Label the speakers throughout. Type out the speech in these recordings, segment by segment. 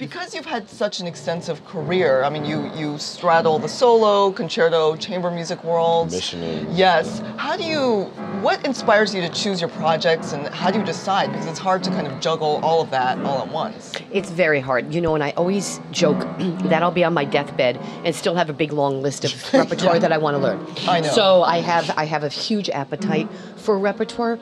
Speaker 1: Because you've had such an extensive career, I mean, you straddle the solo, concerto, chamber music worlds.
Speaker 2: Missioning.
Speaker 1: Yes. What inspires you to choose your projects, and how do you decide? Because it's hard to kind of juggle all of that all at once.
Speaker 3: It's very hard, and I always joke that I'll be on my deathbed and still have a big long list of repertoire that I want to learn.
Speaker 1: I know.
Speaker 3: So I have a huge appetite for repertoire.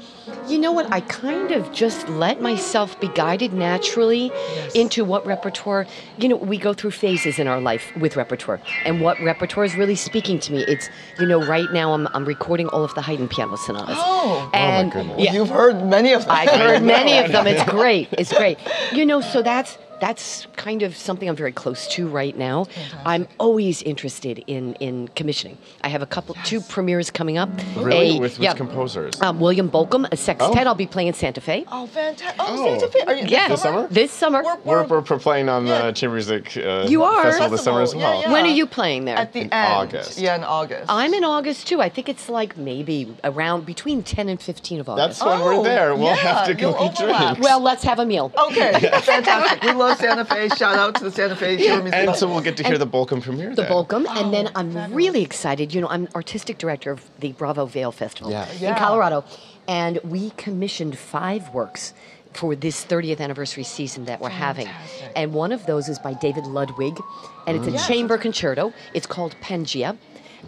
Speaker 3: You know what? I kind of just let myself be guided naturally into what repertoire. We go through phases in our life with repertoire, and what repertoire is really speaking to me. It's right now I'm recording all of the Haydn piano sonatas.
Speaker 1: Oh,
Speaker 3: and
Speaker 2: my goodness.
Speaker 1: Well, you've heard many of them.
Speaker 3: I've heard many of them. It's great. It's great. So that's kind of something I'm very close to right now.
Speaker 1: Fantastic.
Speaker 3: I'm always interested in commissioning. I have two premieres coming up.
Speaker 2: Really? With which composers?
Speaker 3: William Bolcom, a sextet. I'll be playing in Santa Fe.
Speaker 1: Oh, fantastic. Oh, Santa Fe. Are you
Speaker 2: This summer?
Speaker 3: This summer.
Speaker 2: We're playing on the Chamber Music
Speaker 3: You are?
Speaker 2: Festival this summer as well.
Speaker 1: Yeah.
Speaker 3: When are you playing there?
Speaker 1: At the
Speaker 2: In
Speaker 1: end.
Speaker 2: August.
Speaker 1: Yeah, in August.
Speaker 3: I'm in August too. I think it's like maybe around between 10 and 15 of August.
Speaker 2: That's when we're there. We'll
Speaker 1: yeah,
Speaker 2: have to go
Speaker 1: you'll
Speaker 2: eat
Speaker 1: overlap.
Speaker 2: drinks.
Speaker 3: Well, let's have a meal.
Speaker 1: Okay, fantastic. We love Santa Fe. Shout out to the Santa Fe Chamber Music.
Speaker 2: And so we'll get to hear the Bolcom premiere
Speaker 3: The
Speaker 2: then.
Speaker 3: Bolcom, and then I'm
Speaker 1: fabulous.
Speaker 3: really excited. I'm artistic director of the Bravo Vale Festival
Speaker 2: Yeah.
Speaker 3: in Colorado, and we commissioned 5 works for this 30th anniversary season that we're having. And one of those is by David Ludwig, and it's a chamber concerto. It's called Pangea,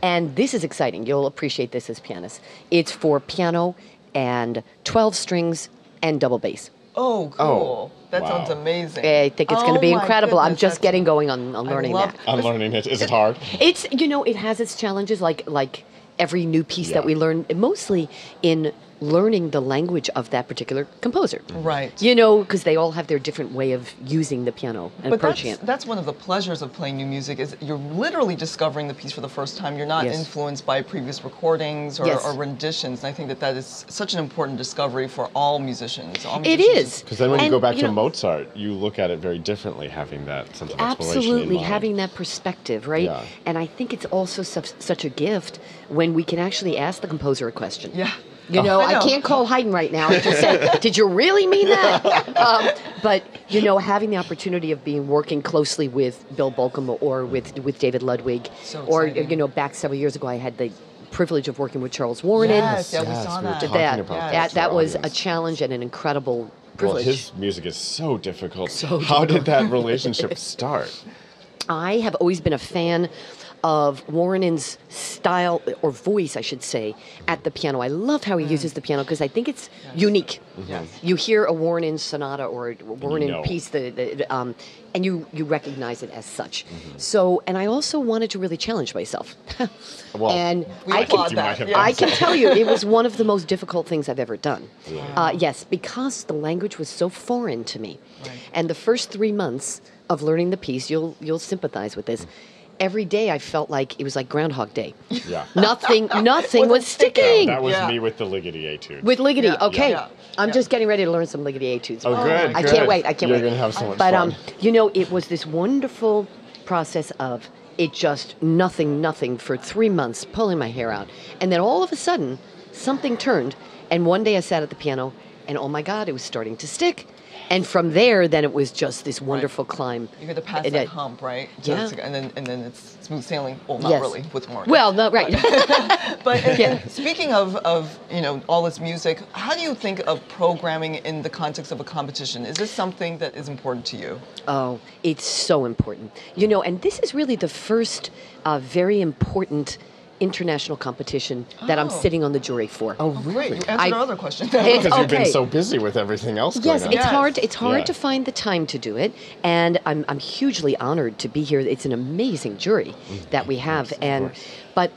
Speaker 3: and this is exciting. You'll appreciate this as pianists. It's for piano and 12 strings and double bass.
Speaker 1: Oh, cool. That
Speaker 2: wow.
Speaker 1: sounds amazing.
Speaker 3: I think it's going to be
Speaker 1: my
Speaker 3: incredible. I'm
Speaker 1: goodness,
Speaker 3: just
Speaker 1: that's-
Speaker 3: getting going on learning
Speaker 1: love
Speaker 3: that.
Speaker 2: I'm learning it. Is it hard?
Speaker 3: It's it has its challenges, like every new piece that we learn, mostly in learning the language of that particular composer.
Speaker 1: Right.
Speaker 3: Because they all have their different way of using the piano and
Speaker 1: But
Speaker 3: approaching it.
Speaker 1: that's one of the pleasures of playing new music is you're literally discovering the piece for the first time. You're not
Speaker 3: Yes.
Speaker 1: influenced by previous recordings or,
Speaker 3: Yes.
Speaker 1: or renditions. And I think that is such an important discovery for all musicians. All
Speaker 3: It
Speaker 1: musicians.
Speaker 3: is.
Speaker 2: Because then when you
Speaker 3: And,
Speaker 2: go back to
Speaker 3: know,
Speaker 2: Mozart, you look at it very differently, having that sense of exploration in
Speaker 3: absolutely
Speaker 2: mind.
Speaker 3: having that perspective, right?
Speaker 2: Yeah.
Speaker 3: And I think it's also such a gift when we can actually ask the composer a question.
Speaker 1: Yeah.
Speaker 3: I
Speaker 1: know.
Speaker 3: can't call Haydn right now and just say, did you really mean that? But, having the opportunity of working closely with Bill Bolcom or with David Ludwig,
Speaker 1: So
Speaker 3: or,
Speaker 1: exciting.
Speaker 3: back several years ago, I had the privilege of working with Charles Warren.
Speaker 1: Yes, yeah, we
Speaker 2: Yes,
Speaker 1: saw
Speaker 2: we were
Speaker 1: that.
Speaker 2: talking
Speaker 3: That,
Speaker 2: about
Speaker 3: that,
Speaker 2: for
Speaker 3: that
Speaker 2: the
Speaker 3: was a
Speaker 2: audience.
Speaker 3: challenge and an incredible
Speaker 2: Well,
Speaker 3: privilege.
Speaker 2: his music is so difficult.
Speaker 3: So
Speaker 2: How did that relationship start?
Speaker 3: I have always been a fan of Warren's style, or voice, I should say, at the piano. I love how he uses the piano because I think it's unique.
Speaker 1: Yes.
Speaker 3: You hear a Warren sonata or a Warren
Speaker 2: know.
Speaker 3: piece, and you recognize it as such. So, and I also wanted to really challenge myself.
Speaker 2: Well,
Speaker 3: and
Speaker 1: We
Speaker 3: I
Speaker 1: applaud
Speaker 3: can,
Speaker 1: that.
Speaker 2: have
Speaker 1: Yeah.
Speaker 3: I can tell you, it was one of the most difficult things I've ever done.
Speaker 2: Yeah.
Speaker 3: Yes, because the language was so foreign to me.
Speaker 1: Right.
Speaker 3: And the first 3 months of learning the piece, you'll sympathize with this. Every day I felt like it was like Groundhog Day.
Speaker 2: Yeah.
Speaker 3: Nothing
Speaker 1: Wasn't
Speaker 3: was sticking.
Speaker 2: That was
Speaker 1: Yeah.
Speaker 2: me with the Ligeti etude.
Speaker 3: With Ligeti,
Speaker 1: Yeah,
Speaker 3: okay.
Speaker 1: yeah,
Speaker 3: I'm
Speaker 1: yeah.
Speaker 3: just getting ready to learn some Ligeti etudes.
Speaker 2: Oh, good.
Speaker 3: I
Speaker 2: good.
Speaker 3: can't wait. I can't
Speaker 2: You're
Speaker 3: wait.
Speaker 2: going to have so much
Speaker 3: But
Speaker 2: fun.
Speaker 3: it was this wonderful process of it just nothing for 3 months, pulling my hair out. And then all of a sudden, something turned. And one day I sat at the piano, and oh my God, it was starting to stick. And from there, then it was just this wonderful climb.
Speaker 1: You get to pass
Speaker 3: And
Speaker 1: that
Speaker 3: it-
Speaker 1: hump, right?
Speaker 3: Yeah.
Speaker 1: And then it's smooth sailing. Well, not
Speaker 3: Yes.
Speaker 1: really with Warren.
Speaker 3: Well, no, right.
Speaker 1: But and speaking of all this music, how do you think of programming in the context of a competition? Is this something that is important to you?
Speaker 3: Oh, it's so important. And this is really the first very important international competition that I'm
Speaker 1: Oh.
Speaker 3: sitting on the jury for.
Speaker 2: Oh,
Speaker 1: Great,
Speaker 2: really?
Speaker 1: you answered
Speaker 3: I-
Speaker 1: our other question.
Speaker 3: It's
Speaker 2: Because you've been
Speaker 3: okay.
Speaker 2: so busy with everything else going
Speaker 3: Yes,
Speaker 2: on.
Speaker 3: it's
Speaker 1: Yes.
Speaker 3: hard. It's hard
Speaker 2: Yeah.
Speaker 3: to find the time to do it, and I'm hugely honored to be here. It's an amazing jury that we have, but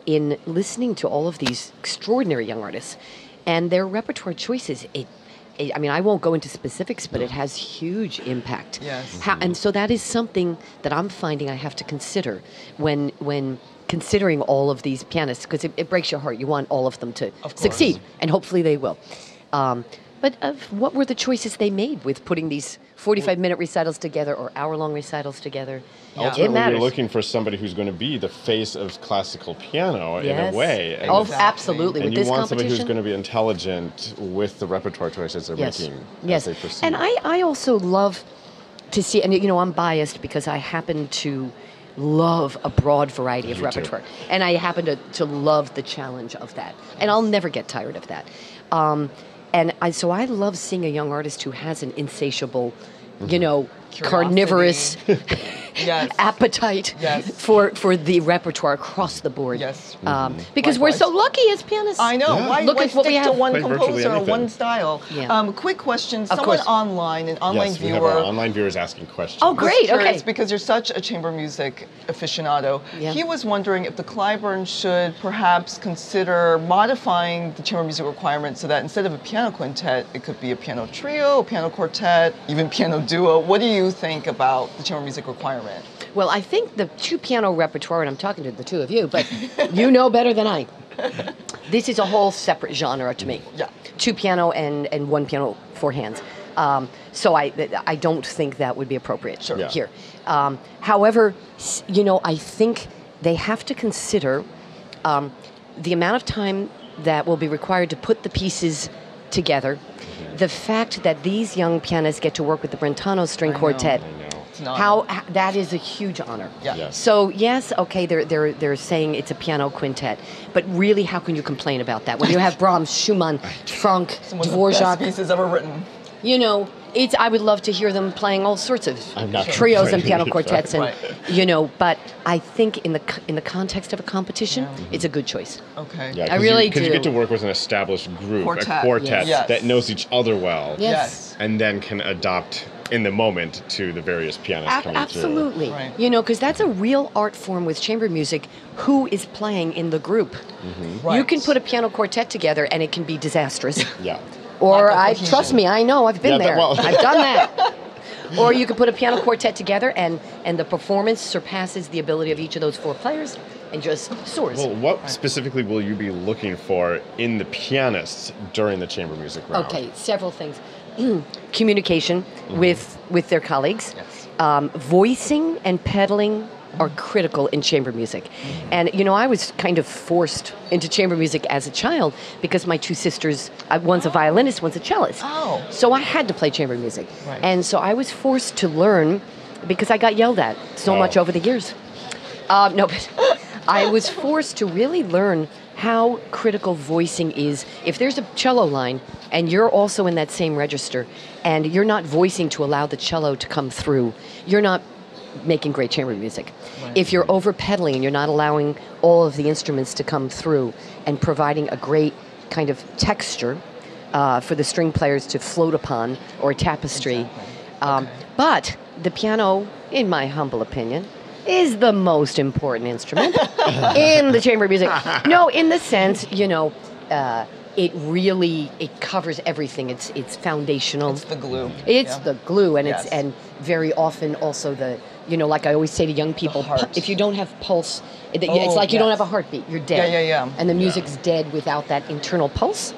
Speaker 3: in listening to all of these extraordinary young artists and their repertoire choices, I mean, I won't go into specifics, but it has huge impact.
Speaker 1: Yes.
Speaker 3: And so that is something that I'm finding I have to consider when considering all of these pianists, because it breaks your heart. You want all of them to
Speaker 1: Of course.
Speaker 3: succeed, and hopefully they will. But what were the choices they made with putting these 45-minute recitals together or hour-long recitals together?
Speaker 1: Yeah.
Speaker 3: It
Speaker 2: Ultimately,
Speaker 3: matters.
Speaker 2: you're looking for somebody who's going to be the face of classical piano
Speaker 3: Yes.
Speaker 2: in a way.
Speaker 3: Oh,
Speaker 1: Exactly.
Speaker 3: absolutely.
Speaker 2: And
Speaker 3: With
Speaker 2: you
Speaker 3: this
Speaker 2: want somebody who's
Speaker 3: competition.
Speaker 2: going to be intelligent with the repertoire choices they're
Speaker 3: Yes.
Speaker 2: making
Speaker 3: Yes.
Speaker 2: as they proceed.
Speaker 3: And I also love to see, and you know, I'm biased because I happen to love a broad variety of repertoire, and I happen to love the challenge of that, and I'll never get tired of that. So I love seeing a young artist who has an insatiable, you know, carnivorous
Speaker 1: yes.
Speaker 3: appetite
Speaker 1: yes.
Speaker 3: for the repertoire across the board.
Speaker 1: Yes.
Speaker 3: Because we're so lucky as pianists.
Speaker 1: I know.
Speaker 2: Yeah.
Speaker 1: Why,
Speaker 3: Look
Speaker 1: why
Speaker 3: at what we
Speaker 1: stick to
Speaker 3: have.
Speaker 1: one
Speaker 2: Play virtually
Speaker 1: composer or
Speaker 2: anything.
Speaker 1: one style?
Speaker 3: Yeah.
Speaker 1: Quick question.
Speaker 3: Of
Speaker 1: Someone
Speaker 3: course.
Speaker 1: online, an online
Speaker 2: Yes, we
Speaker 1: viewer.
Speaker 2: have our online viewers asking questions.
Speaker 3: Oh, great.
Speaker 1: was curious
Speaker 3: Okay.
Speaker 1: because you're such a chamber music aficionado.
Speaker 3: Yeah.
Speaker 1: He was wondering if the Cliburn should perhaps consider modifying the chamber music requirement so that instead of a piano quintet, it could be a piano trio, a piano quartet, even piano duo. What do you think about the chamber music requirement?
Speaker 3: Well, I think the two piano repertoire, and I'm talking to the two of you, but you know better than I. This is a whole separate genre to me.
Speaker 1: Yeah.
Speaker 3: Two piano and one piano, four hands. So I don't think that would be appropriate
Speaker 1: Sure.
Speaker 3: here. However, you know, I think they have to consider the amount of time that will be required to put the pieces together, the fact that these young pianists get to work with the Brentano String Quartet.
Speaker 1: It's an honor.
Speaker 3: How that is a huge honor.
Speaker 1: Yeah.
Speaker 2: Yes.
Speaker 3: So yes, okay, they're saying it's a piano quintet, but really, how can you complain about that when you have Brahms, Schumann, Franck,
Speaker 1: Some of the best
Speaker 3: Dvorak?
Speaker 1: pieces ever written.
Speaker 3: You know, I would love to hear them playing all sorts of
Speaker 2: I'm not
Speaker 3: trios and
Speaker 2: complaining
Speaker 3: piano
Speaker 2: either.
Speaker 3: quartets, and
Speaker 1: Right.
Speaker 3: you know. But I think in the context of a competition, it's a good choice.
Speaker 1: Okay.
Speaker 2: Yeah,
Speaker 3: I really
Speaker 2: Because you
Speaker 3: do.
Speaker 2: get to work with an established group,
Speaker 1: Quartet.
Speaker 2: a quartet
Speaker 1: Yes.
Speaker 2: that knows each other well,
Speaker 3: Yes.
Speaker 2: and then can adopt in the moment to the various pianists coming
Speaker 3: Absolutely.
Speaker 1: Right.
Speaker 3: You know, because that's a real art form with chamber music. Who is playing in the group?
Speaker 1: Right.
Speaker 3: You can put a piano quartet together, and it can be disastrous.
Speaker 2: through. Yeah.
Speaker 3: Or
Speaker 1: Lack of
Speaker 3: trust
Speaker 1: cohesion.
Speaker 3: me, I know, I've been
Speaker 2: Yeah,
Speaker 3: there.
Speaker 2: well-
Speaker 3: I've done that. Or you could put a piano quartet together, and the performance surpasses the ability of each of those four players, and just soars.
Speaker 2: Well, what specifically will you be looking for in the pianists during the chamber music round?
Speaker 3: Okay, several things. Communication with their colleagues.
Speaker 1: Yes.
Speaker 3: Voicing and pedaling are critical in chamber music. And, you know, I was kind of forced into chamber music as a child because my two sisters, one's a violinist, one's a cellist.
Speaker 1: Oh.
Speaker 3: So I had to play chamber music.
Speaker 1: Right.
Speaker 3: And so I was forced to learn because I got yelled at so much over the years. No, but I was forced to really learn how critical voicing is. If there's a cello line and you're also in that same register and you're not voicing to allow the cello to come through, you're not making great chamber music.
Speaker 1: Right.
Speaker 3: If you're over pedaling and you're not allowing all of the instruments to come through and providing a great kind of texture for the string players to float upon, or tapestry.
Speaker 1: Exactly.
Speaker 3: But the piano, in my humble opinion, is the most important instrument in the chamber music. No, in the sense, you know, it covers everything. It's foundational.
Speaker 1: It's the glue.
Speaker 3: It's
Speaker 1: Yeah.
Speaker 3: the glue, and
Speaker 1: Yes.
Speaker 3: and very often also the, you know, like I always say to young people,
Speaker 1: heart.
Speaker 3: if you don't have pulse, it's
Speaker 1: Oh,
Speaker 3: like you don't
Speaker 1: yes.
Speaker 3: have a heartbeat. You're dead.
Speaker 1: Yeah.
Speaker 3: And the music's dead without that internal pulse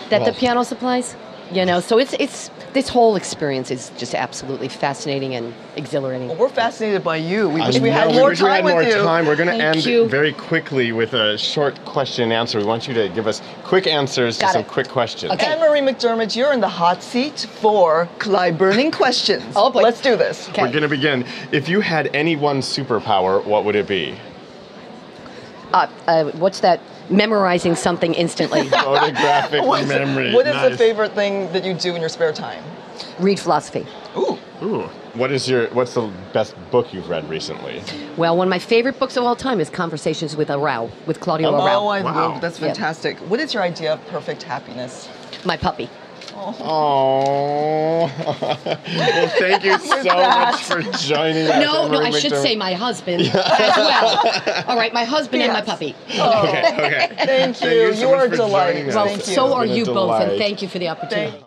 Speaker 3: that the
Speaker 2: Well-
Speaker 3: piano supplies. You know, so it's this whole experience is just absolutely fascinating and exhilarating.
Speaker 1: Well, we're fascinated by you. We wish
Speaker 2: I
Speaker 1: we had
Speaker 2: know,
Speaker 1: more
Speaker 2: wish we
Speaker 1: time
Speaker 2: had
Speaker 1: with
Speaker 2: more
Speaker 1: you.
Speaker 2: time. We're going to
Speaker 3: Thank
Speaker 2: end
Speaker 3: you.
Speaker 2: very quickly with a short question and answer. We want you to give us quick answers to
Speaker 3: Got
Speaker 2: some
Speaker 3: it.
Speaker 2: quick questions.
Speaker 3: Okay.
Speaker 1: Anne-Marie McDermott, you're in the hot seat for Cliburning questions.
Speaker 3: Oh, boy.
Speaker 1: Let's do this.
Speaker 3: Okay.
Speaker 2: We're going to begin. If you had any one superpower, what would it be?
Speaker 3: What's that? Memorizing something instantly.
Speaker 2: Photographic
Speaker 1: What
Speaker 2: memory.
Speaker 1: is the
Speaker 2: Nice.
Speaker 1: favorite thing that you do in your spare time?
Speaker 3: Read philosophy.
Speaker 1: Ooh.
Speaker 2: Ooh. What's the best book you've read recently?
Speaker 3: Well, one of my favorite books of all time is Conversations with Arau, with Claudio Arau.
Speaker 1: Oh, I
Speaker 2: Wow.
Speaker 1: love that's
Speaker 3: Yeah.
Speaker 1: fantastic. What is your idea of perfect happiness?
Speaker 3: My puppy.
Speaker 2: Oh. Well, thank you so
Speaker 1: that.
Speaker 2: much for joining us.
Speaker 3: No,
Speaker 2: Anne-Marie
Speaker 3: I should
Speaker 2: McDermott.
Speaker 3: say my husband as well. All right, my husband and my
Speaker 1: Yes.
Speaker 3: puppy.
Speaker 1: Oh,
Speaker 2: Okay.
Speaker 1: Thank you.
Speaker 2: Thank you so
Speaker 1: you
Speaker 2: much
Speaker 1: are a
Speaker 2: for
Speaker 1: delight.
Speaker 2: joining us.
Speaker 3: Well,
Speaker 1: Thank you.
Speaker 3: so are
Speaker 2: It's been a
Speaker 3: you both, and
Speaker 2: delight.
Speaker 3: thank you for the opportunity.
Speaker 1: Thank